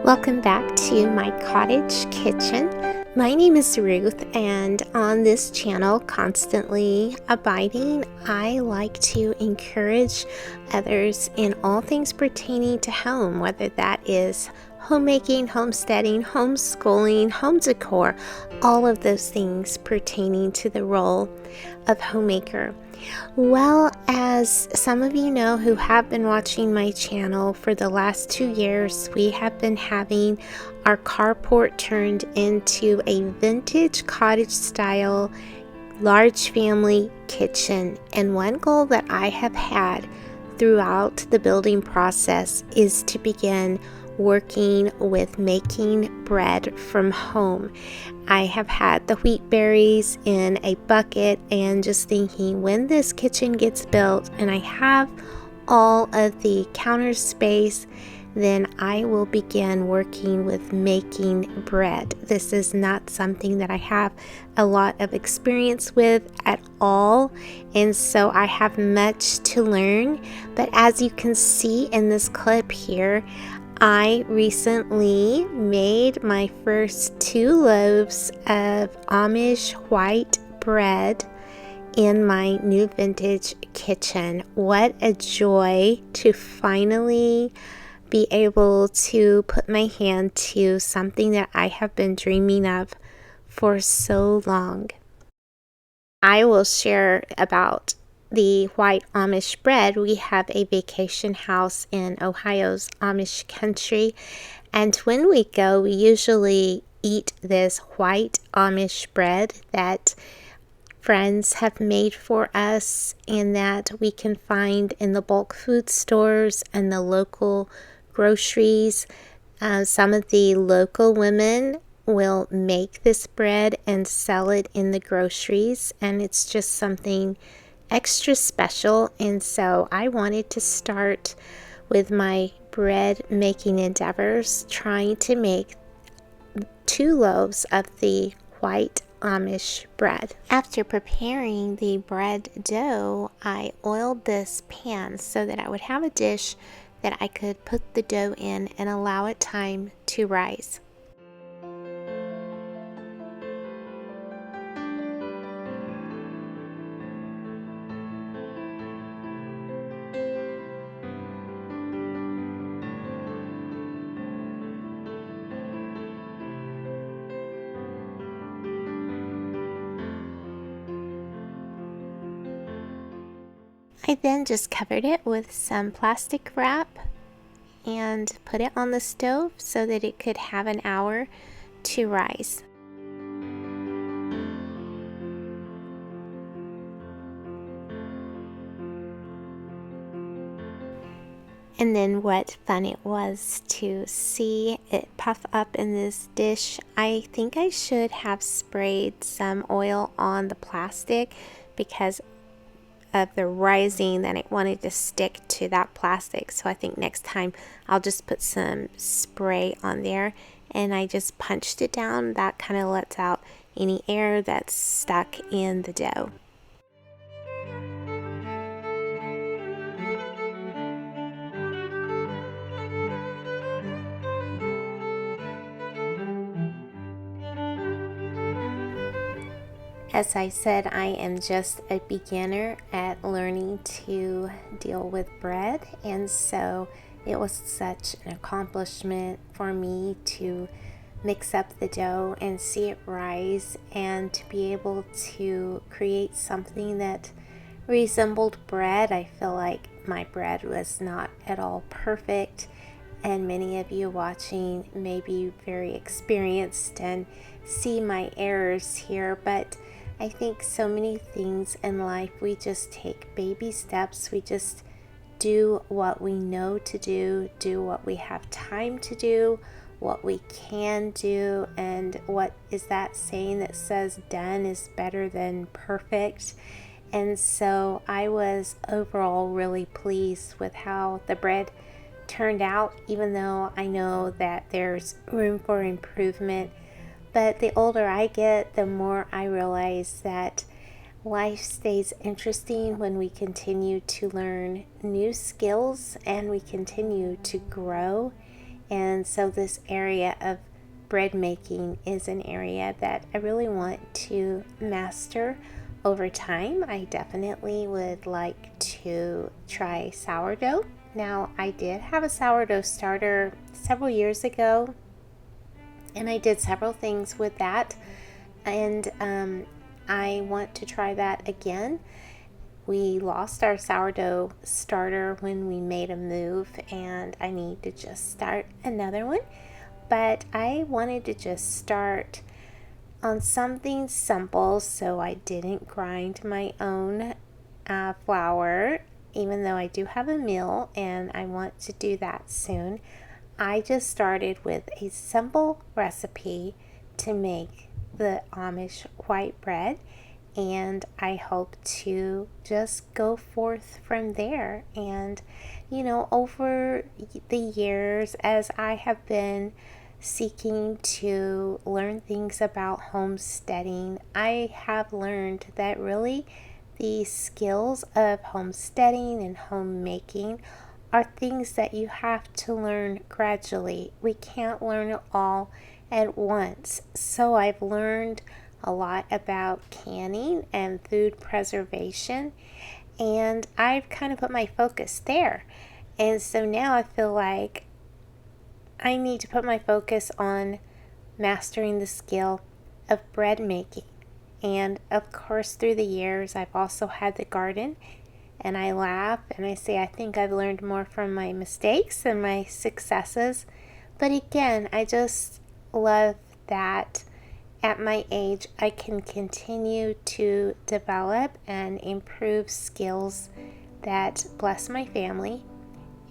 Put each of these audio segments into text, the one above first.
Welcome back to my cottage kitchen. My name is Ruth, and on this channel, Constantly Abiding, I like to encourage others in all things pertaining to home, whether that is homemaking, homesteading, homeschooling, home decor, all of those things pertaining to the role of homemaker. Well, as some of you know who have been watching my channel for the last 2 years, we have been having our carport turned into a vintage cottage style large family kitchen. And one goal that I have had throughout the building process is to begin working with making bread from home. I have had the wheat berries in a bucket and just thinking, when this kitchen gets built and I have all of the counter space, then I will begin working with making bread. This is not something that I have a lot of experience with at all, and so I have much to learn. But as you can see in this clip here, I recently made my first 2 loaves of Amish White Bread in my new vintage kitchen. What a joy to finally be able to put my hand to something that I have been dreaming of for so long. I will share about the white Amish bread. We have a vacation house in Ohio's Amish country, and when we go, we usually eat this white Amish bread that friends have made for us and that we can find in the bulk food stores and the local groceries. Some of the local women will make this bread and sell it in the groceries, and it's just something extra special. And so I wanted to start with my bread making endeavors, trying to make 2 loaves of the white Amish bread. After preparing the bread dough, I oiled this pan so that I would have a dish that I could put the dough in and allow it time to rise. I then just covered it with some plastic wrap and put it on the stove so that it could have an hour to rise. And then what fun it was to see it puff up in this dish. I think I should have sprayed some oil on the plastic because of the rising, that it wanted to stick to that plastic. So I think next time I'll just put some spray on there, and I just punched it down. That kind of lets out any air that's stuck in the dough. As I said, I am just a beginner at learning to deal with bread, and so it was such an accomplishment for me to mix up the dough and see it rise, and to be able to create something that resembled bread. I feel like my bread was not at all perfect, and many of you watching may be very experienced and see my errors here, but I think so many things in life, we just take baby steps. We just do what we know to do what we have time to do, what we can do, and what is that saying that says done is better than perfect. And so I was overall really pleased with how the bread turned out, even though I know that there's room for improvement. But the older I get, the more I realize that life stays interesting when we continue to learn new skills and we continue to grow And so this area of bread making is an area that I really want to master over time. I definitely would like to try sourdough. Now, I did have a sourdough starter several years ago, and I did several things with that, and I want to try that again. We lost our sourdough starter when we made a move, and I need to just start another one. But I wanted to just start on something simple, so I didn't grind my own flour, even though I do have a mill and I want to do that soon. I just started with a simple recipe to make the Amish white bread, and I hope to just go forth from there. And over the years, as I have been seeking to learn things about homesteading, I have learned that really the skills of homesteading and homemaking are things that you have to learn gradually. We can't learn it all at once. So I've learned a lot about canning and food preservation, and I've kind of put my focus there. And so now I feel like I need to put my focus on mastering the skill of bread making. And of course, through the years, I've also had the garden, and I laugh and I say I think I've learned more from my mistakes than my successes. But again, I just love that at my age I can continue to develop and improve skills that bless my family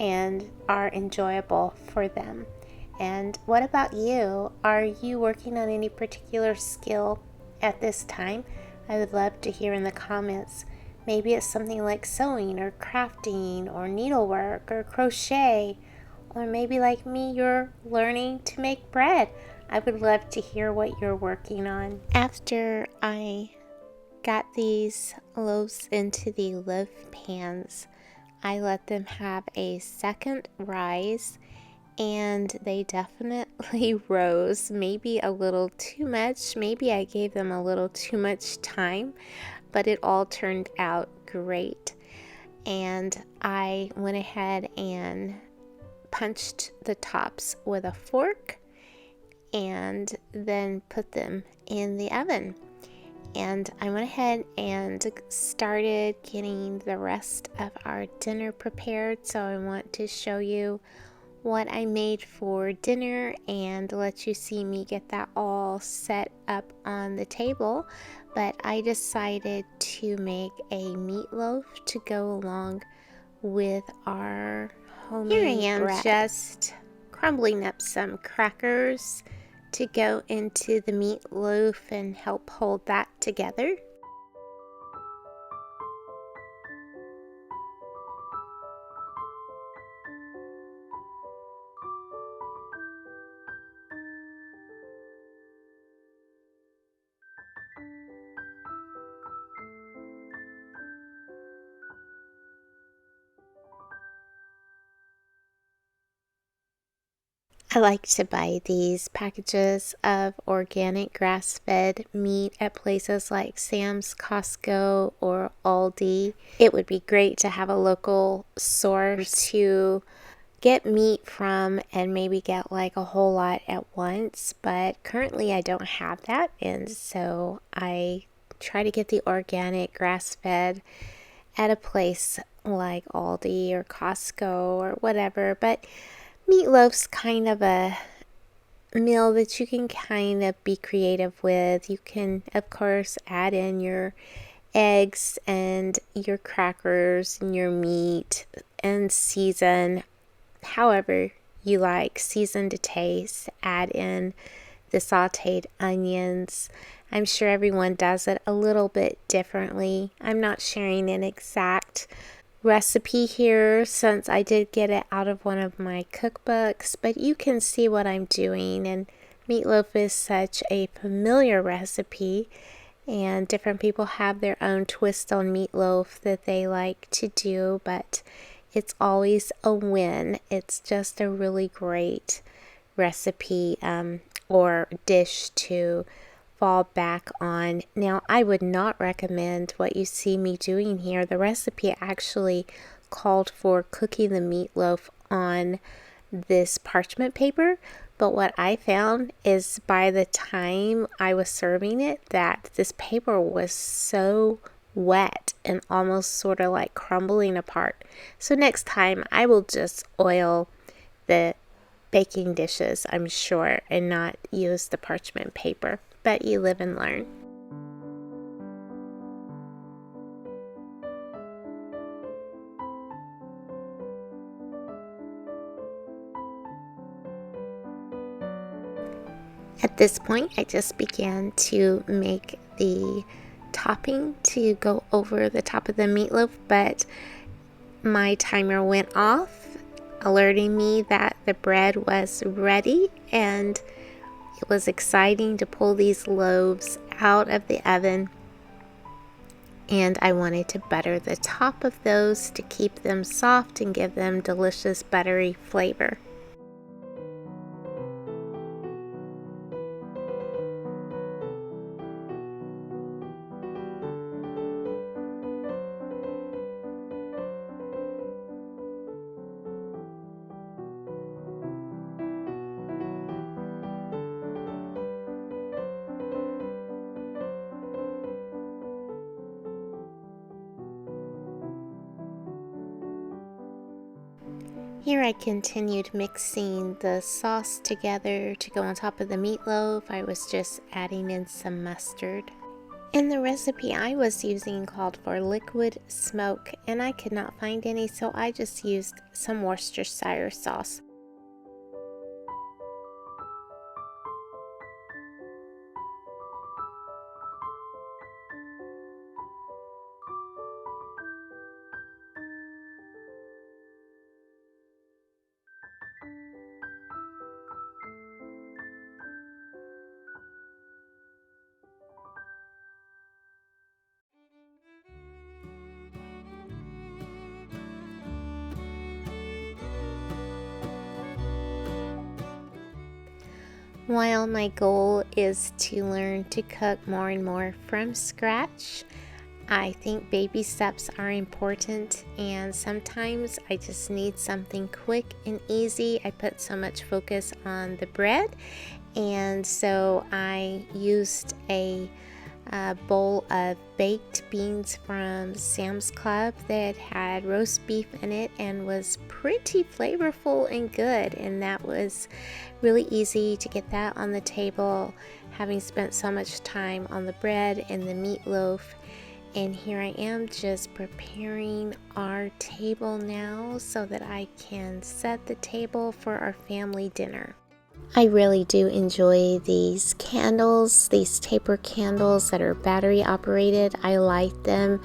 and are enjoyable for them. And what about you? Are you working on any particular skill at this time? I would love to hear in the comments. Maybe it's something like sewing or crafting or needlework or crochet, or maybe like me, you're learning to make bread. I would love to hear what you're working on. After I got these loaves into the loaf pans, I let them have a second rise, and they definitely rose, maybe a little too much. Maybe I gave them a little too much time, but it all turned out great. And I went ahead and punched the tops with a fork and then put them in the oven. And I went ahead and started getting the rest of our dinner prepared. So I want to show you what I made for dinner and let you see me get that all set up on the table. But I decided to make a meatloaf to go along with our homemade bread. Here I am, just crumbling up some crackers to go into the meatloaf and help hold that together. I like to buy these packages of organic grass-fed meat at places like Sam's, Costco, or Aldi. It would be great to have a local source to get meat from and maybe get like a whole lot at once, but currently I don't have that, and so I try to get the organic grass-fed at a place like Aldi or Costco or whatever. But meatloaf's kind of a meal that you can kind of be creative with. You can, of course, add in your eggs and your crackers and your meat and season however you like. Season to taste. Add in the sauteed onions. I'm sure everyone does it a little bit differently. I'm not sharing an exact recipe here since I did get it out of one of my cookbooks, but you can see what I'm doing. And meatloaf is such a familiar recipe, and different people have their own twist on meatloaf that they like to do, but it's always a win. It's just a really great recipe or dish to fall back on. Now, I would not recommend what you see me doing here. The recipe actually called for cooking the meatloaf on this parchment paper, but what I found is by the time I was serving it that this paper was so wet and almost sort of like crumbling apart. So next time I will just oil the baking dishes, I'm sure, and not use the parchment paper. But you live and learn. At this point, I just began to make the topping to go over the top of the meatloaf, but my timer went off, alerting me that the bread was ready, and it was exciting to pull these loaves out of the oven. And I wanted to butter the top of those to keep them soft and give them delicious buttery flavor. Here I continued mixing the sauce together to go on top of the meatloaf. I was just adding in some mustard. And the recipe I was using called for liquid smoke, and I could not find any, so I just used some Worcestershire sauce. While my goal is to learn to cook more and more from scratch, I think baby steps are important, and sometimes I just need something quick and easy. I put so much focus on the bread, and so I used a bowl of baked beans from Sam's Club that had roast beef in it and was pretty flavorful and good, and that was really easy to get that on the table, having spent so much time on the bread and the meatloaf. And here I am just preparing our table now so that I can set the table for our family dinner. I really do enjoy these candles, these taper candles that are battery operated. I light them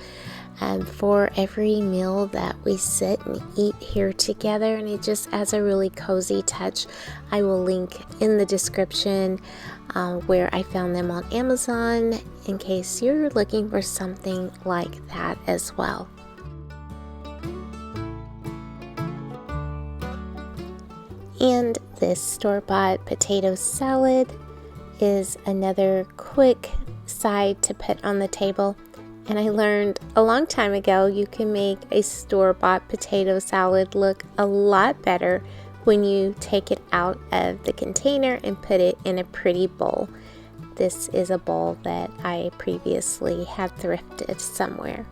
for every meal that we sit and eat here together, and it just adds a really cozy touch. I will link in the description where I found them on Amazon in case you're looking for something like that as well. And this store-bought potato salad is another quick side to put on the table. And I learned a long time ago you can make a store-bought potato salad look a lot better when you take it out of the container and put it in a pretty bowl. This is a bowl that I previously had thrifted somewhere.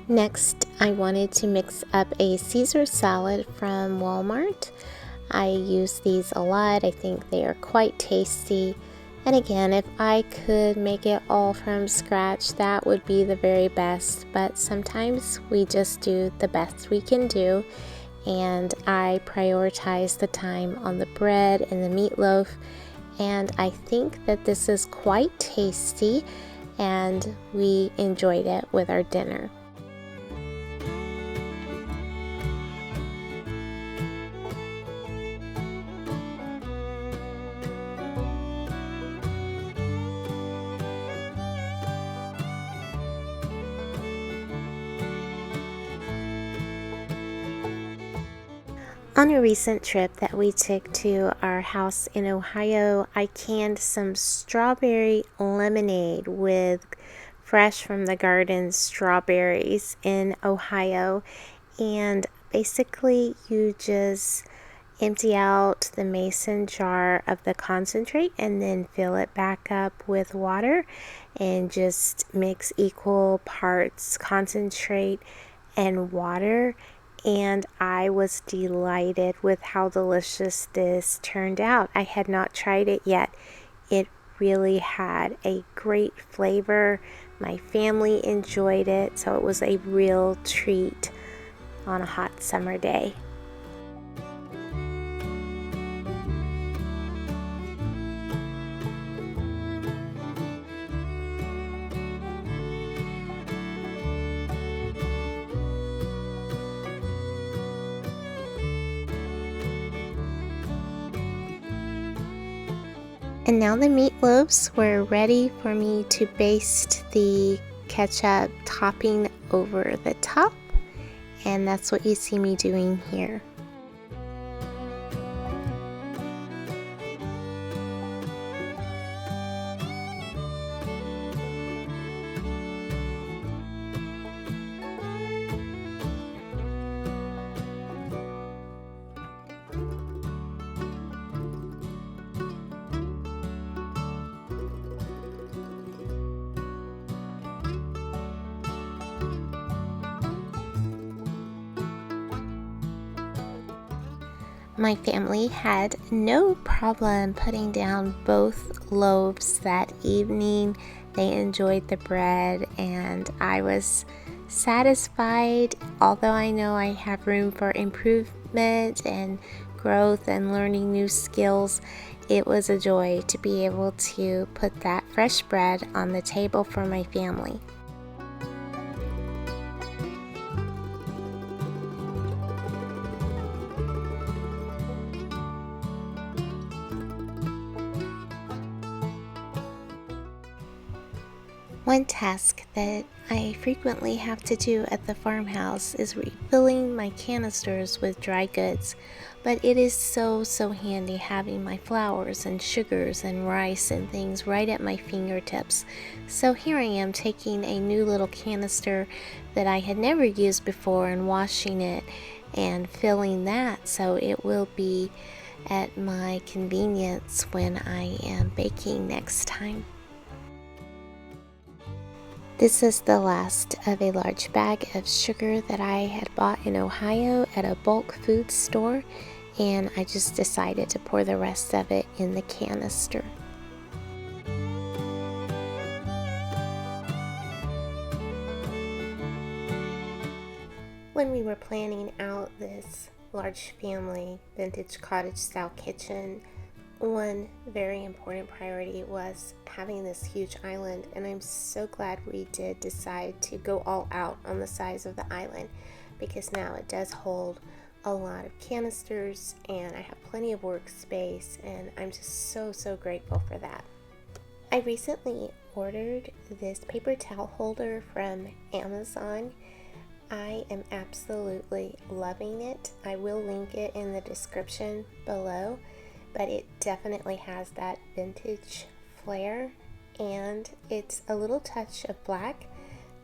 Next, I wanted to mix up a Caesar salad from Walmart. I use these a lot. I think they are quite tasty. And again, if I could make it all from scratch, that would be the very best. But sometimes we just do the best we can do. And I prioritize the time on the bread and the meatloaf. And I think that this is quite tasty, and we enjoyed it with our dinner. On a recent trip that we took to our house in Ohio, I canned some strawberry lemonade with fresh from the garden strawberries in Ohio. And basically, you just empty out the mason jar of the concentrate and then fill it back up with water and just mix equal parts concentrate and water. And I was delighted with how delicious this turned out. I had not tried it yet. It really had a great flavor. My family enjoyed it, so it was a real treat on a hot summer day. And now the meatloaves were ready for me to baste the ketchup topping over the top. And that's what you see me doing here. My family had no problem putting down both loaves that evening. They enjoyed the bread, and I was satisfied. Although I know I have room for improvement and growth and learning new skills, it was a joy to be able to put that fresh bread on the table for my family. One task that I frequently have to do at the farmhouse is refilling my canisters with dry goods, but it is so handy having my flours and sugars and rice and things right at my fingertips. So here I am taking a new little canister that I had never used before and washing it and filling that so it will be at my convenience when I am baking next time. This is the last of a large bag of sugar that I had bought in Ohio at a bulk food store, and I just decided to pour the rest of it in the canister. When we were planning out this large family vintage cottage style kitchen, one very important priority was having this huge island, and I'm so glad we did decide to go all out on the size of the island, because now it does hold a lot of canisters and I have plenty of workspace, and I'm just so grateful for that. I recently ordered this paper towel holder from Amazon. I am absolutely loving it. I will link it in the description below. But it definitely has that vintage flair, and it's a little touch of black.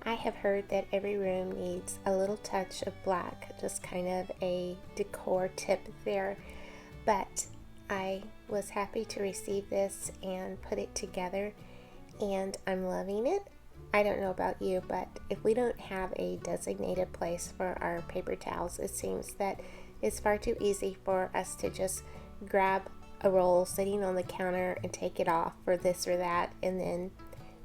I have heard that every room needs a little touch of black, just kind of a decor tip there. But I was happy to receive this and put it together, and I'm loving it. I don't know about you, but if we don't have a designated place for our paper towels, it seems that it's far too easy for us to just grab a roll sitting on the counter and take it off for this or that, and then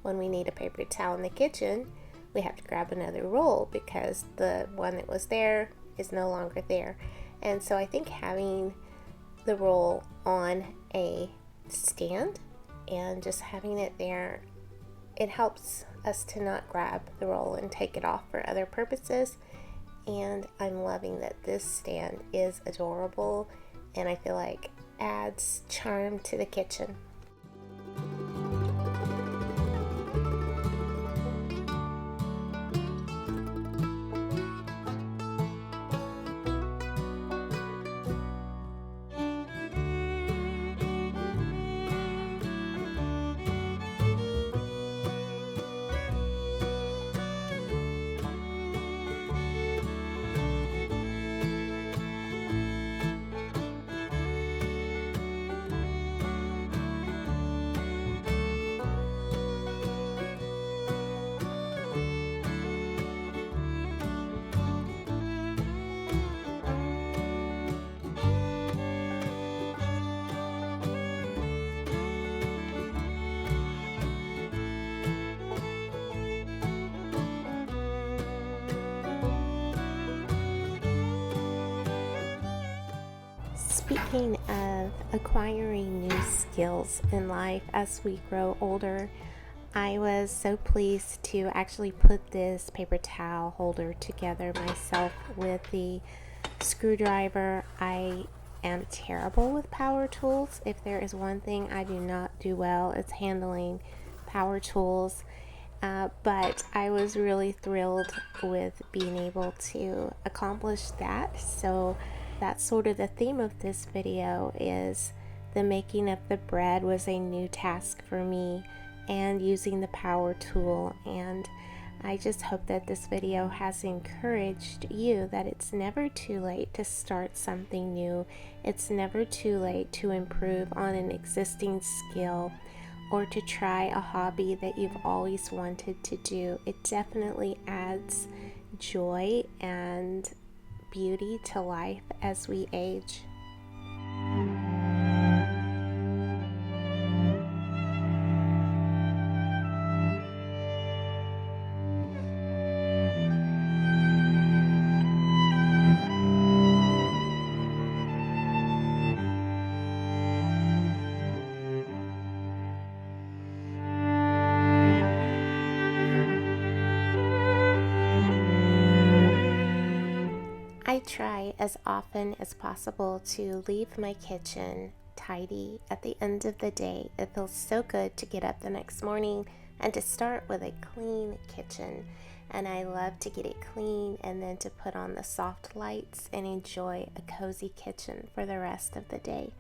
when we need a paper towel in the kitchen, we have to grab another roll because the one that was there is no longer there. And so I think having the roll on a stand and just having it there, it helps us to not grab the roll and take it off for other purposes. And I'm loving that this stand is adorable, and I feel like adds charm to the kitchen. Speaking of acquiring new skills in life as we grow older, I was so pleased to actually put this paper towel holder together myself with the screwdriver. I am terrible with power tools. If there is one thing I do not do well, it's handling power tools. But I was really thrilled with being able to accomplish that. So that's sort of the theme of this video, is the making of the bread was a new task for me, and using the power tool. And I just hope that this video has encouraged you that it's never too late to start something new. It's never too late to improve on an existing skill or to try a hobby that you've always wanted to do. It definitely adds joy and beauty to life as we age. I try as often as possible to leave my kitchen tidy at the end of the day. It feels so good to get up the next morning and to start with a clean kitchen. And I love to get it clean and then to put on the soft lights and enjoy a cozy kitchen for the rest of the day.